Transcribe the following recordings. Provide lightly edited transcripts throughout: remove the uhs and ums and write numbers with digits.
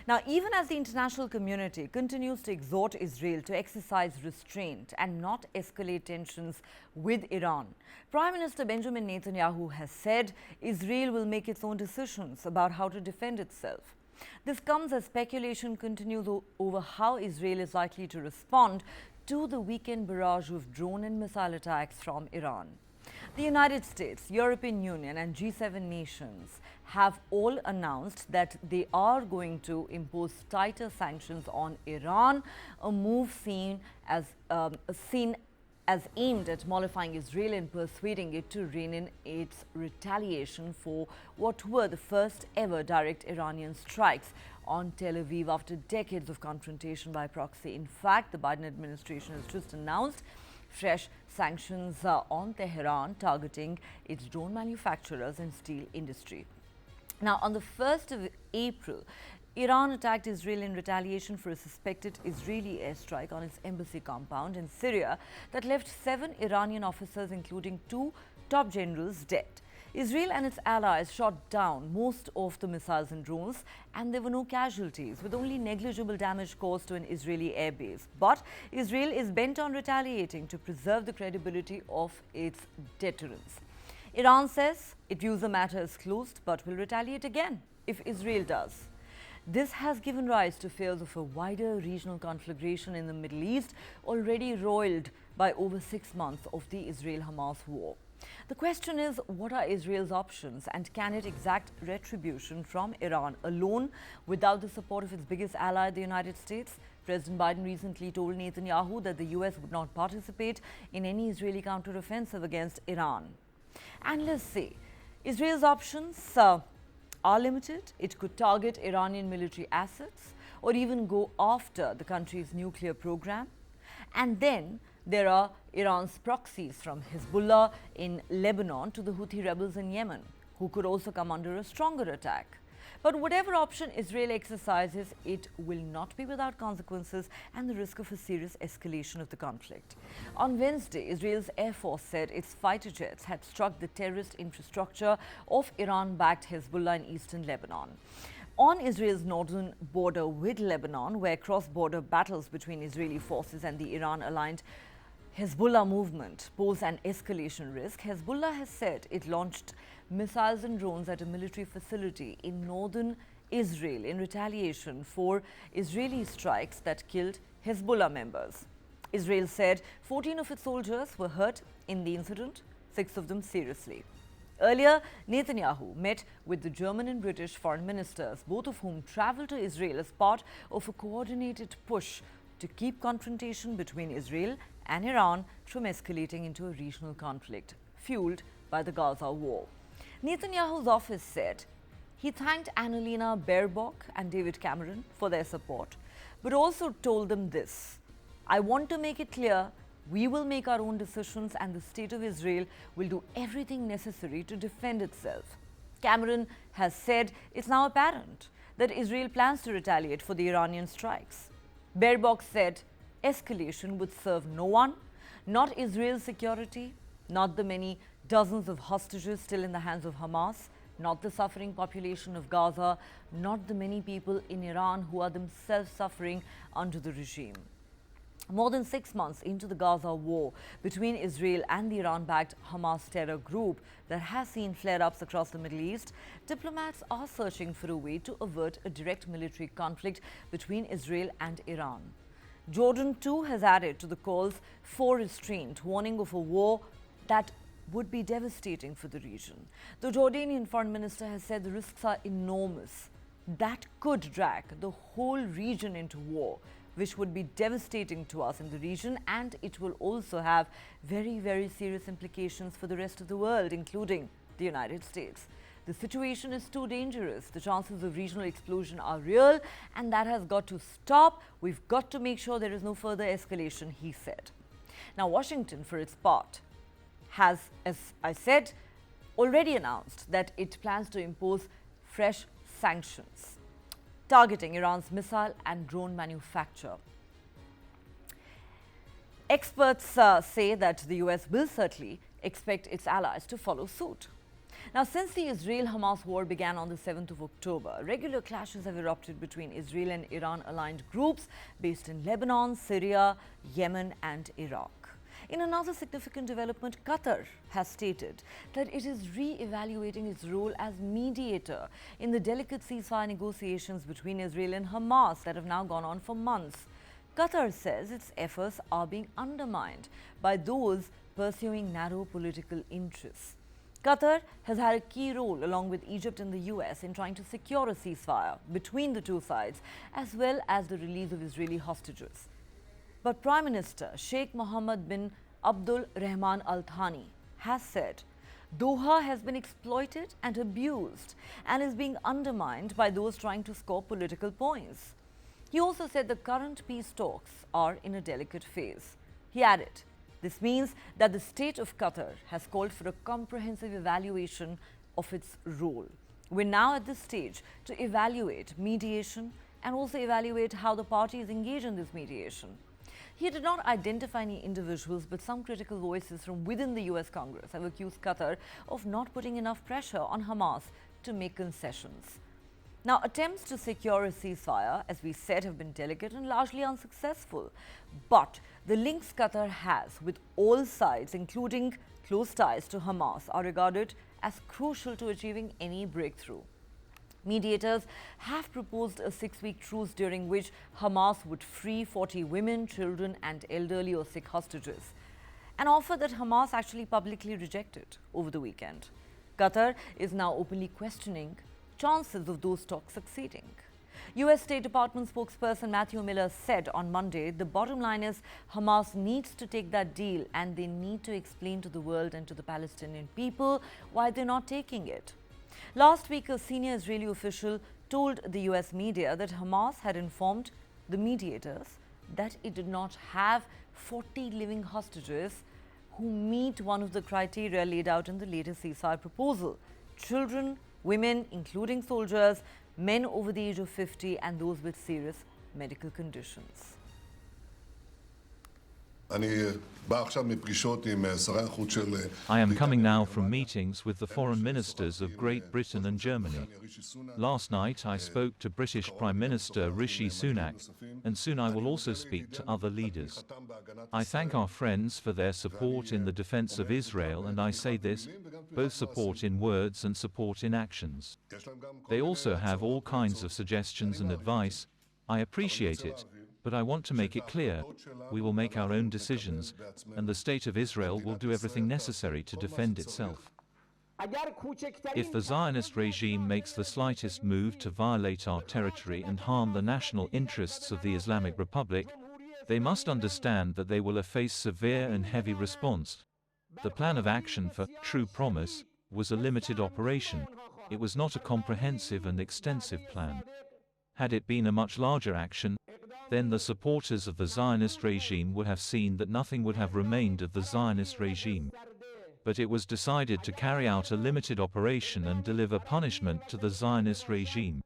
Now, even as the international community continues to exhort Israel to exercise restraint and not escalate tensions with Iran, Prime Minister Benjamin Netanyahu has said Israel will make its own decisions about how to defend itself. This comes as speculation continues over how Israel is likely to respond to the weekend barrage of drone and missile attacks from Iran. The United States, European Union and G7 nations have all announced that they are going to impose tighter sanctions on Iran, a move seen as aimed at mollifying Israel and persuading it to rein in its retaliation for what were the first ever direct Iranian strikes on Tel Aviv after decades of confrontation by proxy. In fact, the Biden administration has just announced fresh sanctions on Tehran targeting its drone manufacturers and steel industry. Now, on the 1st of April, Iran attacked Israel in retaliation for a suspected Israeli airstrike on its embassy compound in Syria that left 7 Iranian officers, including 2 top generals, dead. Israel and its allies shot down most of the missiles and drones, and there were no casualties, with only negligible damage caused to an Israeli airbase. But Israel is bent on retaliating to preserve the credibility of its deterrence. Iran says it views the matter as closed, but will retaliate again if Israel does. This has given rise to fears of a wider regional conflagration in the Middle East, already roiled by over 6 months of the Israel-Hamas war. The question is, what are Israel's options, and can it exact retribution from Iran alone without the support of its biggest ally, the United States? President Biden recently told Netanyahu that the US would not participate in any Israeli counteroffensive against Iran. And let's see, Israel's options are limited. It could target Iranian military assets or even go after the country's nuclear program. And then there are Iran's proxies from Hezbollah in Lebanon to the Houthi rebels in Yemen, who could also come under a stronger attack. But whatever option Israel exercises, it will not be without consequences and the risk of a serious escalation of the conflict. On Wednesday, Israel's Air Force said its fighter jets had struck the terrorist infrastructure of Iran-backed Hezbollah in eastern Lebanon. On Israel's northern border with Lebanon, where cross-border battles between Israeli forces and the Iran-aligned Hezbollah movement pose an escalation risk, Hezbollah has said it launched missiles and drones at a military facility in northern Israel in retaliation for Israeli strikes that killed Hezbollah members. Israel said 14 of its soldiers were hurt in the incident, 6 of them seriously. Earlier, Netanyahu met with the German and British foreign ministers, both of whom traveled to Israel as part of a coordinated push to keep confrontation between Israel and Iran from escalating into a regional conflict fueled by the Gaza war. Netanyahu's office said he thanked Annalena Baerbock and David Cameron for their support, but also told them this: "I want to make it clear we will make our own decisions and the state of Israel will do everything necessary to defend itself." Cameron has said it's now apparent that Israel plans to retaliate for the Iranian strikes. Baerbock said escalation would serve no one, not Israel's security, not the many dozens of hostages still in the hands of Hamas, not the suffering population of Gaza, not the many people in Iran who are themselves suffering under the regime. More than 6 months into the Gaza war between Israel and the Iran-backed Hamas terror group that has seen flare-ups across the Middle East, diplomats are searching for a way to avert a direct military conflict between Israel and Iran. Jordan too has added to the calls for restraint, warning of a war that would be devastating for the region. The Jordanian foreign minister has said the risks are enormous. That could drag the whole region into war, which would be devastating to us in the region, and it will also have very, very serious implications for the rest of the world, including the United States. The situation is too dangerous. The chances of regional explosion are real, and that has got to stop. We've got to make sure there is no further escalation, he said. Now, Washington, for its part, has, as I said, already announced that it plans to impose fresh sanctions targeting Iran's missile and drone manufacture. Experts say that the US will certainly expect its allies to follow suit. Now, since the Israel-Hamas war began on the 7th of October, regular clashes have erupted between Israel and Iran-aligned groups based in Lebanon, Syria, Yemen and Iraq. In another significant development, Qatar has stated that it is re-evaluating its role as mediator in the delicate ceasefire negotiations between Israel and Hamas that have now gone on for months. Qatar says its efforts are being undermined by those pursuing narrow political interests. Qatar has had a key role along with Egypt and the US in trying to secure a ceasefire between the two sides as well as the release of Israeli hostages. But Prime Minister Sheikh Mohammed bin Abdul Rahman Al Thani has said Doha has been exploited and abused and is being undermined by those trying to score political points. He also said the current peace talks are in a delicate phase. He added, this means that the state of Qatar has called for a comprehensive evaluation of its role. We're now at this stage to evaluate mediation and also evaluate how the parties engage in this mediation. He did not identify any individuals, but some critical voices from within the US Congress have accused Qatar of not putting enough pressure on Hamas to make concessions. Now, attempts to secure a ceasefire, as we said, have been delicate and largely unsuccessful. But the links Qatar has with all sides, including close ties to Hamas, are regarded as crucial to achieving any breakthrough. Mediators have proposed a 6-week truce during which Hamas would free 40 women, children and elderly or sick hostages, an offer that Hamas actually publicly rejected over the weekend. Qatar is now openly questioning chances of those talks succeeding. US State Department spokesperson Matthew Miller said on Monday, the bottom line is Hamas needs to take that deal and they need to explain to the world and to the Palestinian people why they're not taking it. Last week, a senior Israeli official told the US media that Hamas had informed the mediators that it did not have 40 living hostages who meet one of the criteria laid out in the latest ceasefire proposal: children, women, including soldiers, men over the age of 50 and those with serious medical conditions. I am coming now from meetings with the foreign ministers of Great Britain and Germany. Last night I spoke to British Prime Minister Rishi Sunak, and soon I will also speak to other leaders. I thank our friends for their support in the defense of Israel, and I say this, both support in words and support in actions. They also have all kinds of suggestions and advice. I appreciate it. But I want to make it clear, we will make our own decisions, and the State of Israel will do everything necessary to defend itself. If the Zionist regime makes the slightest move to violate our territory and harm the national interests of the Islamic Republic, they must understand that they will face severe and heavy response. The plan of action for True Promise was a limited operation. It was not a comprehensive and extensive plan. Had it been a much larger action, then the supporters of the Zionist regime would have seen that nothing would have remained of the Zionist regime. But it was decided to carry out a limited operation and deliver punishment to the Zionist regime.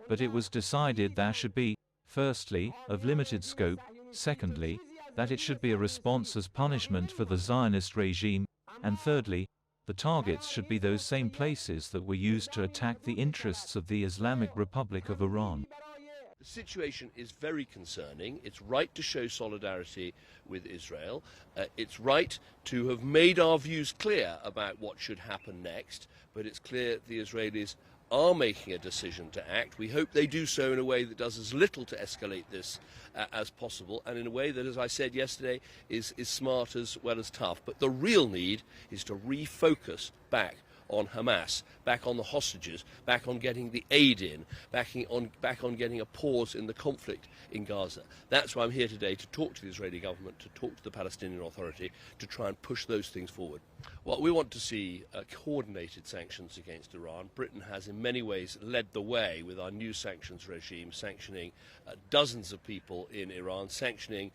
But it was decided there should be, firstly, of limited scope, secondly, that it should be a response as punishment for the Zionist regime, and thirdly, the targets should be those same places that were used to attack the interests of the Islamic Republic of Iran. The situation is very concerning. It's right to show solidarity with Israel. It's right to have made our views clear about what should happen next, but it's clear the Israelis are making a decision to act. We hope they do so in a way that does as little to escalate this as possible, and in a way that, as I said yesterday, is smart as well as tough. But the real need is to refocus back on Hamas, back on the hostages, back on getting the aid in, back on getting a pause in the conflict in Gaza. That's why I'm here today, to talk to the Israeli government, to talk to the Palestinian Authority, to try and push those things forward. Well, we want to see coordinated sanctions against Iran. Britain has in many ways led the way with our new sanctions regime, sanctioning dozens of people in Iran, sanctioning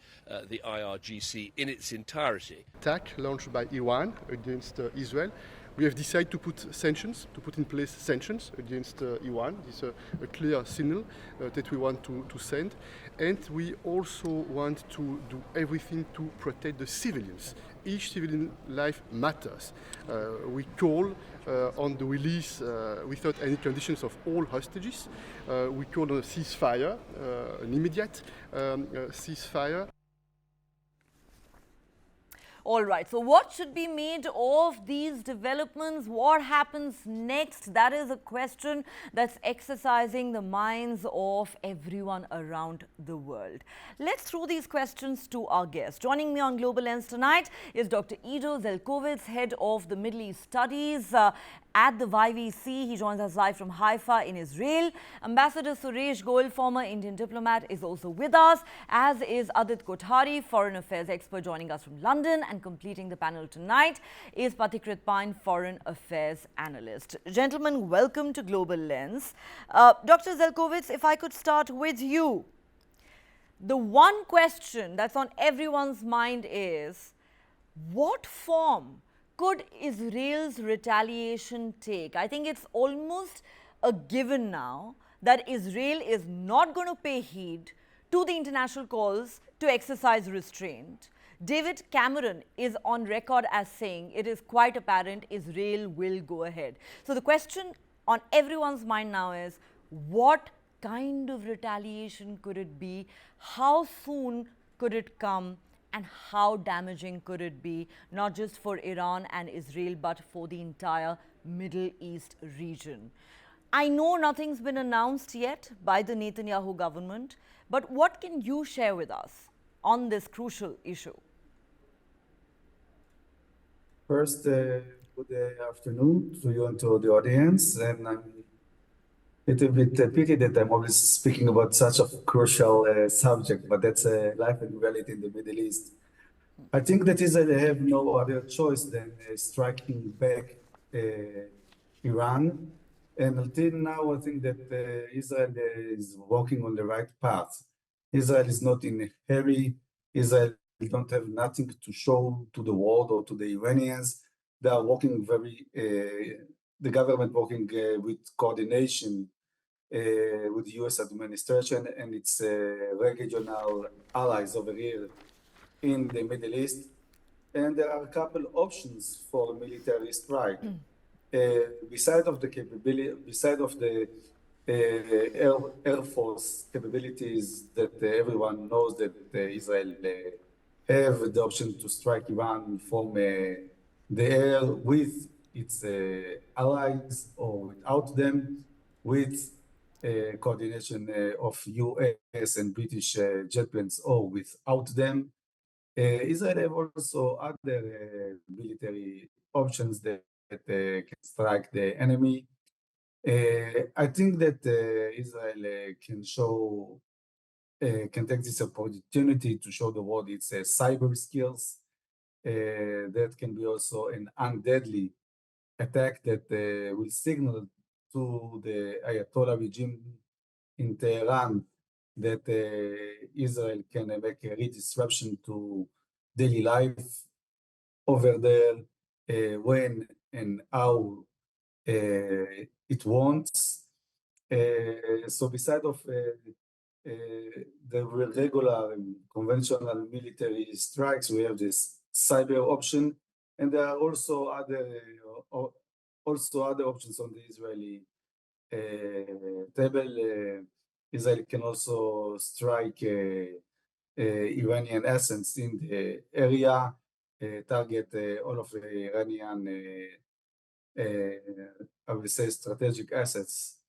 the IRGC in its entirety. Attack launched by Iran against Israel. We have decided to put in place sanctions against Iran. This is a clear signal that we want to send. And we also want to do everything to protect the civilians each civilian life matters. We call on the release without any conditions of all hostages. We call on a ceasefire, an immediate ceasefire. All right, so what should be made of these developments? What happens next? That is a question that's exercising the minds of everyone around the world. Let's throw these questions to our guests. Joining me on Global Lens tonight is Dr. Ido Zelkovitz, head of the Middle East Studies at the YVC. He joins us live from Haifa in Israel. Ambassador Suresh Goel, former Indian diplomat, is also with us, as is Adit Kothari, foreign affairs expert, joining us from London. And completing the panel tonight is Patikrit Pine, foreign affairs analyst. Gentlemen, welcome to Global Lens. Dr. Zelkovitz, if I could start with you. The one question that's on everyone's mind is, what form could Israel's retaliation take? I think it's almost a given now that Israel is not going to pay heed to the international calls to exercise restraint. David Cameron is on record as saying it is quite apparent Israel will go ahead. So the question on everyone's mind now is, what kind of retaliation could it be? How soon could it come? And how damaging could it be, not just for Iran and Israel, but for the entire Middle East region? I know nothing's been announced yet by the Netanyahu government, but what can you share with us on this crucial issue? First, good afternoon to you and to the audience. And I'm a little bit pity that I'm always speaking about such a crucial subject, but that's life and reality in the Middle East. I think that Israel have no other choice than striking back Iran. And until now, I think that Israel is walking on the right path. Israel is not in a hurry. Israel don't have nothing to show to the world or to the Iranians. They are working the government working with coordination with the US administration and its regional allies over here in the Middle East. And there are a couple options for military strike. Beside of the capability, beside of the Air Force capabilities that everyone knows that Israel have the option to strike Iran from the air with its allies or without them, with coordination of US and British jet planes or without them. Israel have also other military options that can strike the enemy. I think that Israel can take this opportunity to show the world its cyber skills. That can be also an undeadly attack that will signal to the Ayatollah regime in Tehran that Israel can make a redisruption to daily life over there when and how it wants. So beside of the regular and conventional military strikes, we have this cyber option, and there are also other options on the Israeli table. Israel can also strike Iranian assets in the area, target all of the Iranian, I would say, strategic assets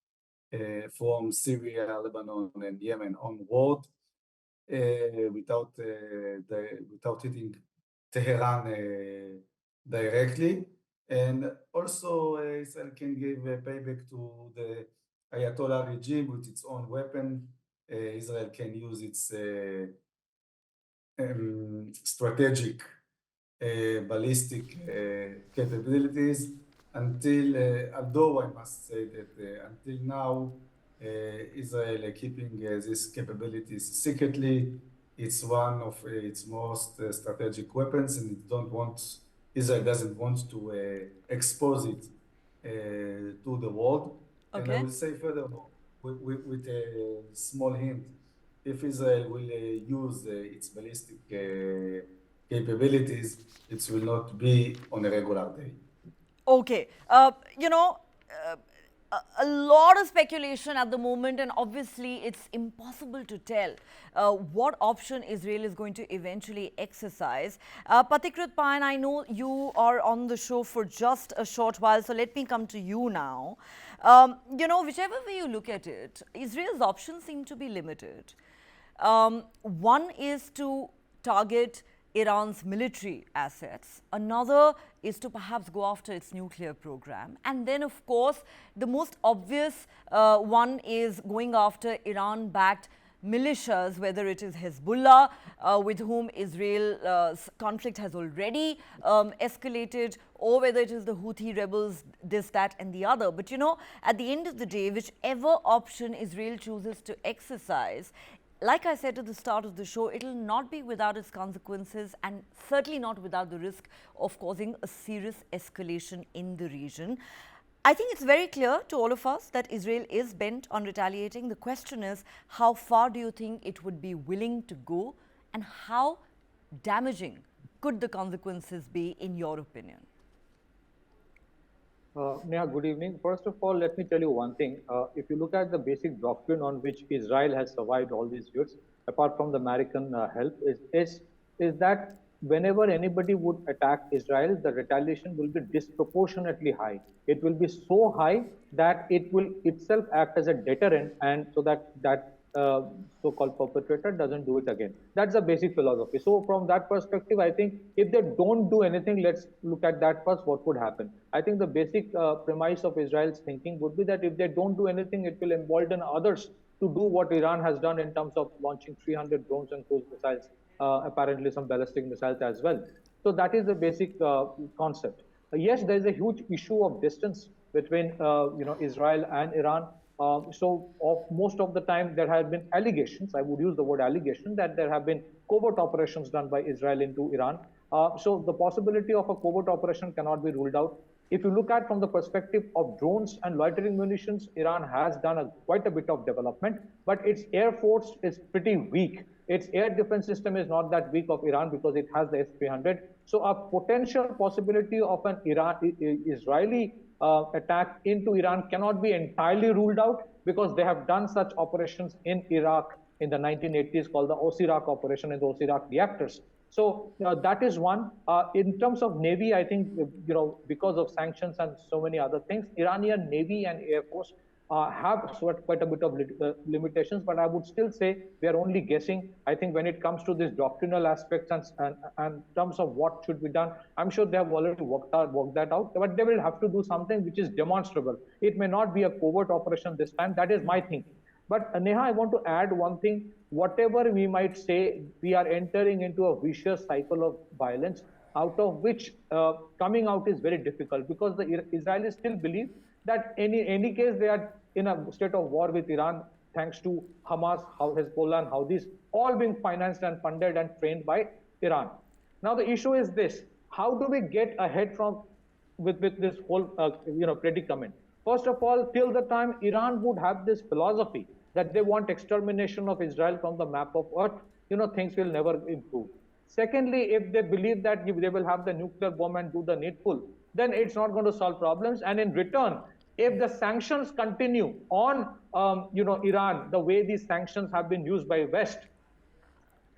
from Syria, Lebanon, and Yemen onward, without hitting Tehran directly. And also, Israel can give a payback to the Ayatollah regime with its own weapon. Israel can use its strategic ballistic capabilities although I must say that until now, Israel keeping these capabilities secretly. It's one of its most strategic weapons, and Israel doesn't want to expose it to the world. Okay. And I will say furthermore, with a small hint, if Israel will use its ballistic capabilities, it will not be on a regular day. Okay. A lot of speculation at the moment, and obviously it's impossible to tell what option Israel is going to eventually exercise. Patikrit Payan, I know you are on the show for just a short while, so let me come to you now. Whichever way you look at it, Israel's options seem to be limited. One is to target Iran's military assets. Another is to perhaps go after its nuclear program. And then, of course, the most obvious one is going after Iran-backed militias, whether it is Hezbollah, with whom Israel's conflict has already escalated, or whether it is the Houthi rebels, this, that, and the other. But at the end of the day, whichever option Israel chooses to exercise, like I said at the start of the show, it will not be without its consequences, and certainly not without the risk of causing a serious escalation in the region. I think it's very clear to all of us that Israel is bent on retaliating. The question is, how far do you think it would be willing to go, and how damaging could the consequences be, in your opinion? Neha, good evening. First of all, let me tell you one thing. If you look at the basic doctrine on which Israel has survived all these years, apart from the American help, is that whenever anybody would attack Israel, the retaliation will be disproportionately high. It will be so high that it will itself act as a deterrent, and so that so-called perpetrator doesn't do it again. That's the basic philosophy. So from that perspective, I think if they don't do anything, let's look at that first, what would happen. I think the basic premise of Israel's thinking would be that if they don't do anything, it will embolden others to do what Iran has done in terms of launching 300 drones and cruise missiles, apparently some ballistic missiles as well. So that is the basic concept. Yes, there is a huge issue of distance between Israel and Iran. So most of the time there have been allegations, I would use the word allegation, that there have been covert operations done by Israel into Iran. So the possibility of a covert operation cannot be ruled out. If you look at from the perspective of drones and loitering munitions, Iran has done quite a bit of development, but its air force is pretty weak. Its air defense system is not that weak of Iran because it has the S-300. So a potential possibility of an Israeli attack into Iran cannot be entirely ruled out, because they have done such operations in Iraq in the 1980s called the Osirak operation and the Osirak reactors. So that is one. In terms of Navy, I think, because of sanctions and so many other things, Iranian Navy and Air Force have quite a bit of limitations, but I would still say we are only guessing. I think when it comes to these doctrinal aspects and terms of what should be done, I'm sure they have already worked that out, but they will have to do something which is demonstrable. It may not be a covert operation this time. That is my thinking. But Neha, I want to add one thing. Whatever we might say, we are entering into a vicious cycle of violence, out of which coming out is very difficult, because the Israelis still believe that any case they are in a state of war with Iran, thanks to Hamas, Hezbollah, and Houthis, all being financed and funded and trained by Iran. Now the issue is this: how do we get ahead with this whole predicament? First of all, till the time Iran would have this philosophy that they want extermination of Israel from the map of earth, things will never improve. Secondly, if they believe that they will have the nuclear bomb and do the needful, then it's not going to solve problems. And in return, if the sanctions continue on, Iran, the way these sanctions have been used by West,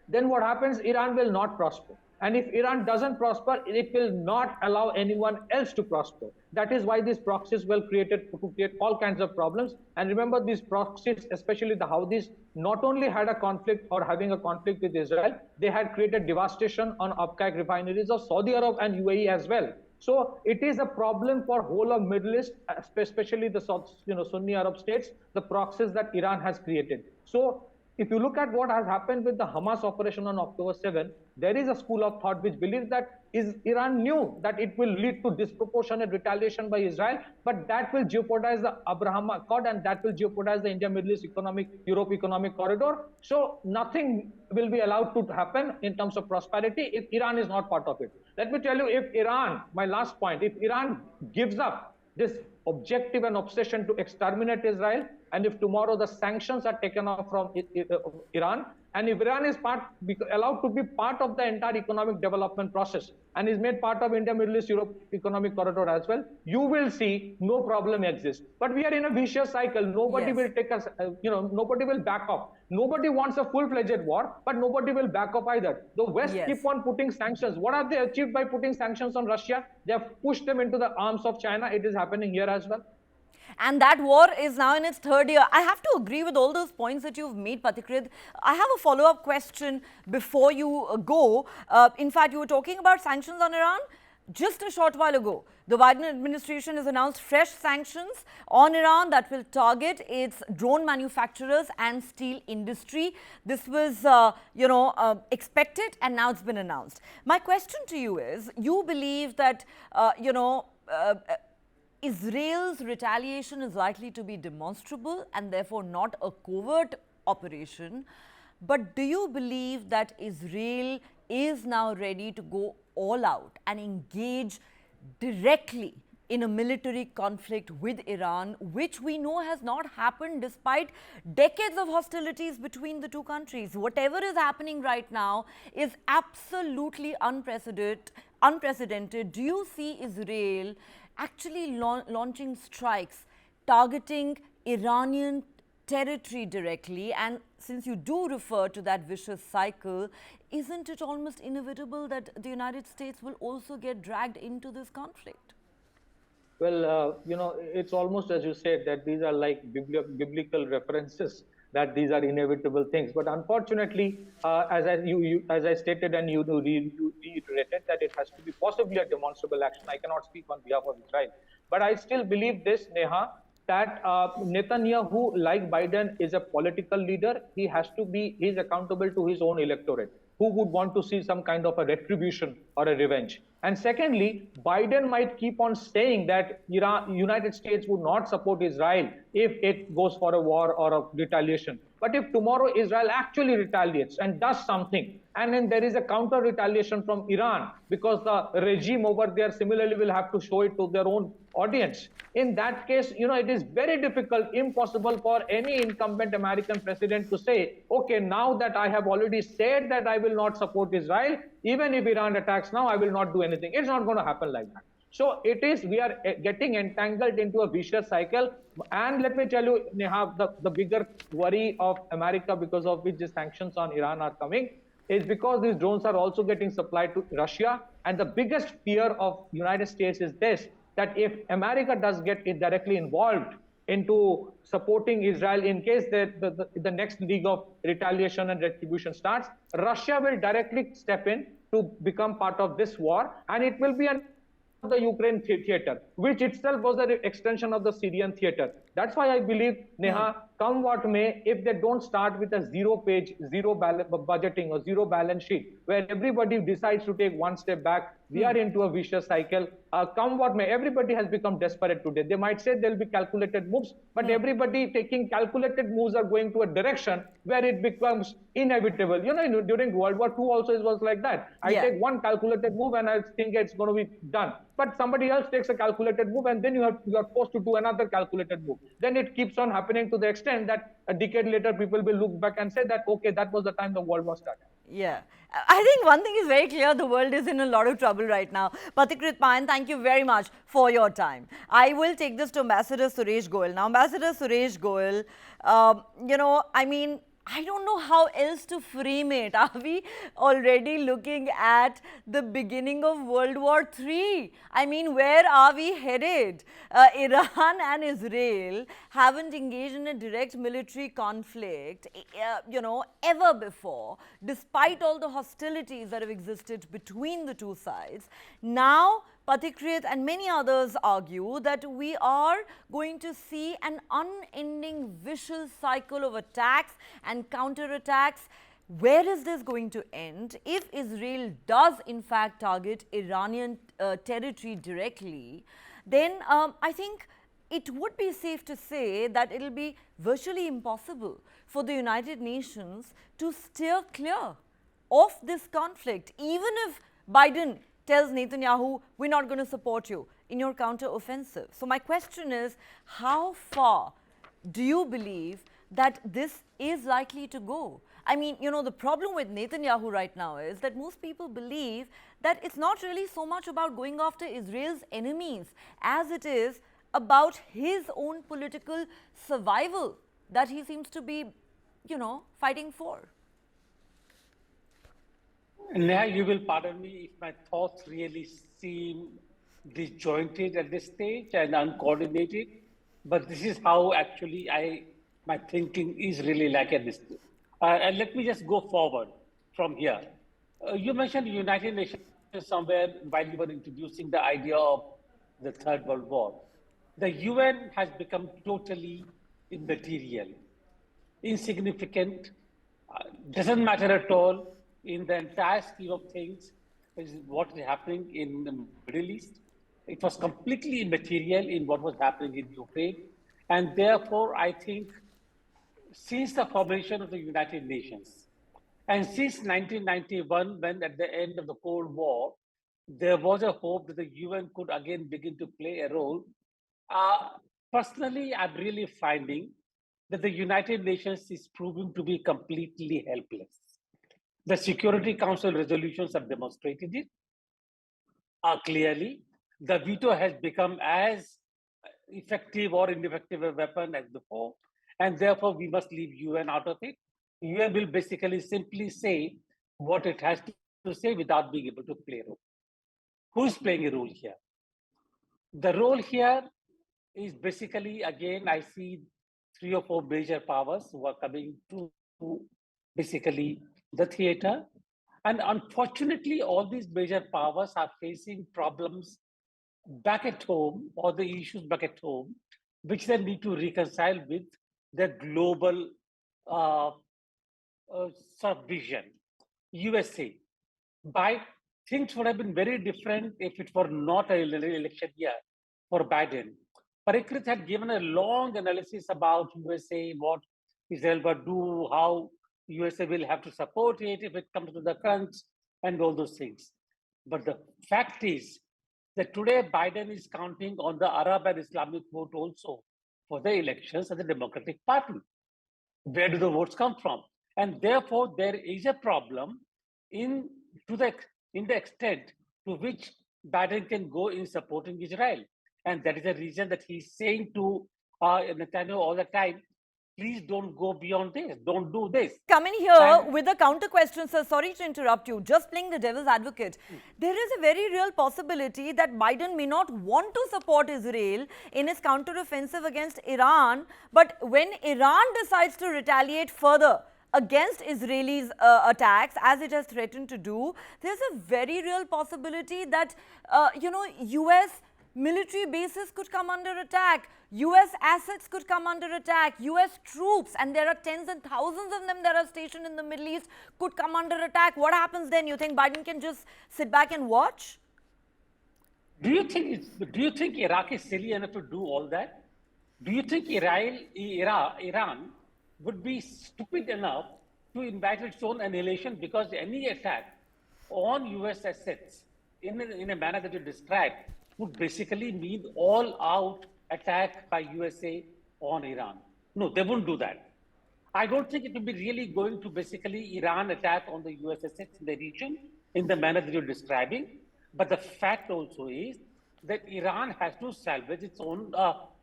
then what happens? Iran will not prosper. And if Iran doesn't prosper, it will not allow anyone else to prosper. That is why these proxies were created to create all kinds of problems. And remember, these proxies, especially the Houthis, not only had a conflict or having a conflict with Israel, they had created devastation on upcake refineries of Saudi Arab and UAE as well. So it is a problem for whole of Middle East, especially the Sunni Arab states, the proxies that Iran has created. So if you look at what has happened with the Hamas operation on October 7, there is a school of thought which believes that Iran knew that it will lead to disproportionate retaliation by Israel, but that will jeopardize the Abraham Accord and that will jeopardize the India-Middle East Europe economic corridor. So nothing will be allowed to happen in terms of prosperity if Iran is not part of it. Let me tell you, if Iran, my last point, if Iran gives up this objective and obsession to exterminate Israel, and if tomorrow the sanctions are taken off from Iran, and if Iran is allowed to be part of the entire economic development process and is made part of India, Middle East, Europe economic corridor as well, you will see no problem exists. But we are in a vicious cycle. Nobody will take us, nobody will back off. Nobody wants a full-fledged war, but nobody will back off either. The West keep on putting sanctions. What have they achieved by putting sanctions on Russia? They have pushed them into the arms of China. It is happening here as well. And that war is now in its third year. I have to agree with all those points that you've made, Patikrit. I have a follow-up question before you go. In fact, you were talking about sanctions on Iran. Just a short while ago, the Biden administration has announced fresh sanctions on Iran that will target its drone manufacturers and steel industry. This was, expected, and now it's been announced. My question to you is, you believe that, Israel's retaliation is likely to be demonstrable and therefore not a covert operation. But do you believe that Israel is now ready to go all out and engage directly in a military conflict with Iran, which we know has not happened despite decades of hostilities between the two countries? Whatever is happening right now is absolutely unprecedented. Do you see Israel actually launching strikes targeting Iranian territory directly? And since you do refer to that vicious cycle, isn't it almost inevitable that the United States will also get dragged into this conflict? Well, it's almost as you said that these are like biblical references, that these are inevitable things. But unfortunately, as I stated and you reiterated, that it has to be possibly a demonstrable action. I cannot speak on behalf of Israel. But I still believe this, Neha, that Netanyahu, like Biden, is a political leader. He's accountable to his own electorate, who would want to see some kind of a retribution or a revenge. And secondly, Biden might keep on saying that United States would not support Israel if it goes for a war or a retaliation. But if tomorrow Israel actually retaliates and does something, and then there is a counter retaliation from Iran, because the regime over there similarly will have to show it to their own audience. In that case, it is very difficult, impossible for any incumbent American president to say, okay, now that I have already said that I will not support Israel, even if Iran attacks now, I will not do anything. It's not going to happen like that. So we are getting entangled into a vicious cycle. And let me tell you, Neha, the bigger worry of America, because of which the sanctions on Iran are coming, is because these drones are also getting supplied to Russia. And the biggest fear of United States is this, that if America does get directly involved into supporting Israel in case the next league of retaliation and retribution starts, Russia will directly step in to become part of this war, and it will be the Ukraine theater, which itself was an extension of the Syrian theater. That's why I believe, Neha, come what may, if they don't start with a zero-page, zero budgeting or zero balance sheet, where everybody decides to take one step back, we are into a vicious cycle. Come what may, everybody has become desperate today. They might say there'll be calculated moves, but everybody taking calculated moves are going to a direction where it becomes inevitable. During World War II also it was like that. I take one calculated move and I think it's going to be done. But somebody else takes a calculated move and then you are forced to do another calculated move. Then it keeps on happening to the extent that a decade later people will look back and say that, okay, that was the time the world was started. Yeah. I think one thing is very clear, the world is in a lot of trouble right now. Patikrit Payan, thank you very much for your time. I will take this to Ambassador Suresh Goyal. Now, Ambassador Suresh Goyal, I don't know how else to frame it. Are we already looking at the beginning of World War III? I mean, where are we headed? Iran and Israel haven't engaged in a direct military conflict, ever before, despite all the hostilities that have existed between the two sides. Now, Patikrit and many others argue that we are going to see an unending vicious cycle of attacks and counterattacks. Where is this going to end? If Israel does in fact target Iranian territory directly, then I think it would be safe to say that it will be virtually impossible for the United Nations to steer clear of this conflict, even if Biden tells Netanyahu, we're not going to support you. in your counter-offensive. So my question is, how far do you believe that this is likely to go? I mean, you know, the problem with Netanyahu right now is that most people believe that it's not really so much about going after Israel's enemies as it is about his own political survival that he seems to be, you know, fighting for. Neha, you will pardon me if my thoughts really seem disjointed at this stage and uncoordinated, but this is how actually my thinking is really like at this stage. And let me just go forward from here. You mentioned the United Nations somewhere while you were introducing the idea of the Third World War. The UN has become totally immaterial, insignificant, doesn't matter at all in the entire scheme of things, is what is happening in the Middle East. It was completely immaterial in what was happening in Ukraine. And therefore, I think since the formation of the United Nations, and since 1991, when at the end of the Cold War, there was a hope that the UN could again begin to play a role. Personally, I'm really finding that the United Nations is proving to be completely helpless. The Security Council resolutions have demonstrated it clearly. The veto has become as effective or ineffective a weapon as before, and therefore we must leave UN out of it. UN will basically simply say what it has to say without being able to play a role. Who is playing a role here? The role here is basically, again, I see 3 or 4 major powers who are coming to basically the theater. And unfortunately, all these major powers are facing problems back at home, or the issues back at home, which they need to reconcile with their global sort of vision. USA, things would have been very different if it were not an election year for Biden. Parikrit had given a long analysis about USA, what Israel will do, how USA will have to support it if it comes to the crunch, and all those things. But the fact is that today Biden is counting on the Arab and Islamic vote also for the elections of the Democratic Party. Where do the votes come from? And therefore, there is a problem in the extent to which Biden can go in supporting Israel. And that is the reason that he's saying to Netanyahu all the time, please don't go beyond this, don't do this. Come in here with a counter question, sir. Sorry to interrupt you. Just playing the devil's advocate. There is a very real possibility that Biden may not want to support Israel in his counter-offensive against Iran, but when Iran decides to retaliate further against Israelis' attacks, as it has threatened to do, there's a very real possibility that, US military bases could come under attack, US assets could come under attack, US troops, and there are tens and thousands of them that are stationed in the Middle East, could come under attack. What happens then? You think Biden can just sit back and watch? Do you think Iraq is silly enough to do all that? Do you think Iran would be stupid enough to invite its own annihilation? Because any attack on US assets in a manner that you described would basically mean all-out attack by USA on Iran. No, they wouldn't do that. I don't think it would be really going to basically Iran attack on the US assets in the region in the manner that you're describing. But the fact also is that Iran has to salvage its own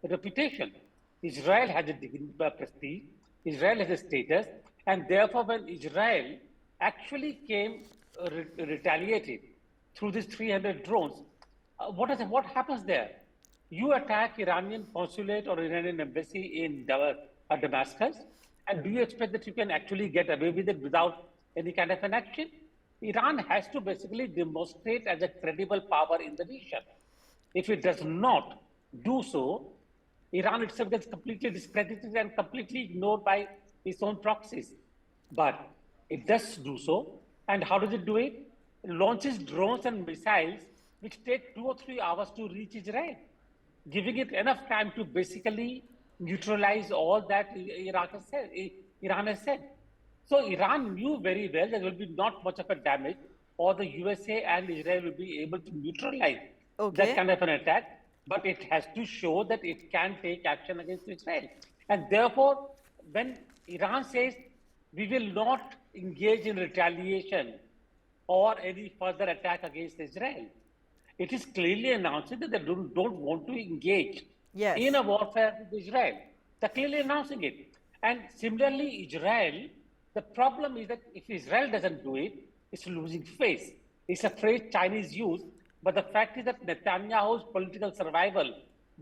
reputation. Israel has a prestige, Israel has a status, and therefore when Israel actually retaliated through these 300 drones, what happens there? You attack Iranian consulate or Iranian embassy in Damascus, and do you expect that you can actually get away with it without any kind of an action? Iran has to basically demonstrate as a credible power in the region. If it does not do so, Iran itself gets completely discredited and completely ignored by its own proxies. But it does do so. And how does it do it? It launches drones and missiles which take 2 or 3 hours to reach Israel, giving it enough time to basically neutralize all that Iran has said. So Iran knew very well there will be not much of a damage, or the USA and Israel will be able to neutralize that kind of an attack. but it has to show that it can take action against Israel. And therefore, when Iran says we will not engage in retaliation or any further attack against Israel, it is clearly announcing that they don't want to engage in a warfare with Israel. They're clearly announcing it. And similarly, Israel, the problem is that if Israel doesn't do it, it's losing face. It's a phrase Chinese use, but the fact is that Netanyahu's political survival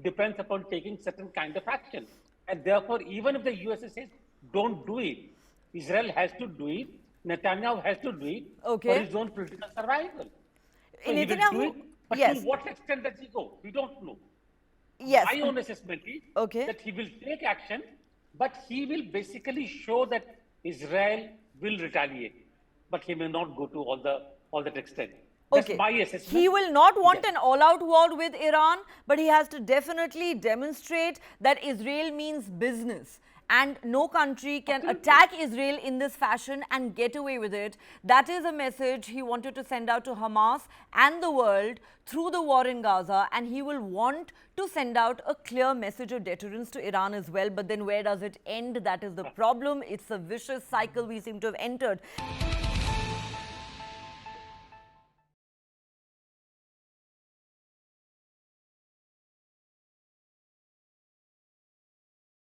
depends upon taking certain kind of action. And therefore, even if the USA says, don't do it, Israel has to do it, Netanyahu has to do it for his own political survival. So he will do it, but to what extent does he go? We don't know. My own assessment is that he will take action, but he will basically show that Israel will retaliate, but he may not go to all that extent. That's my assessment. He will not want an all-out war with Iran, but he has to definitely demonstrate that Israel means business. And no country can attack Israel in this fashion and get away with it. That is a message he wanted to send out to Hamas and the world through the war in Gaza. And he will want to send out a clear message of deterrence to Iran as well. But then where does it end? That is the problem. It's a vicious cycle we seem to have entered.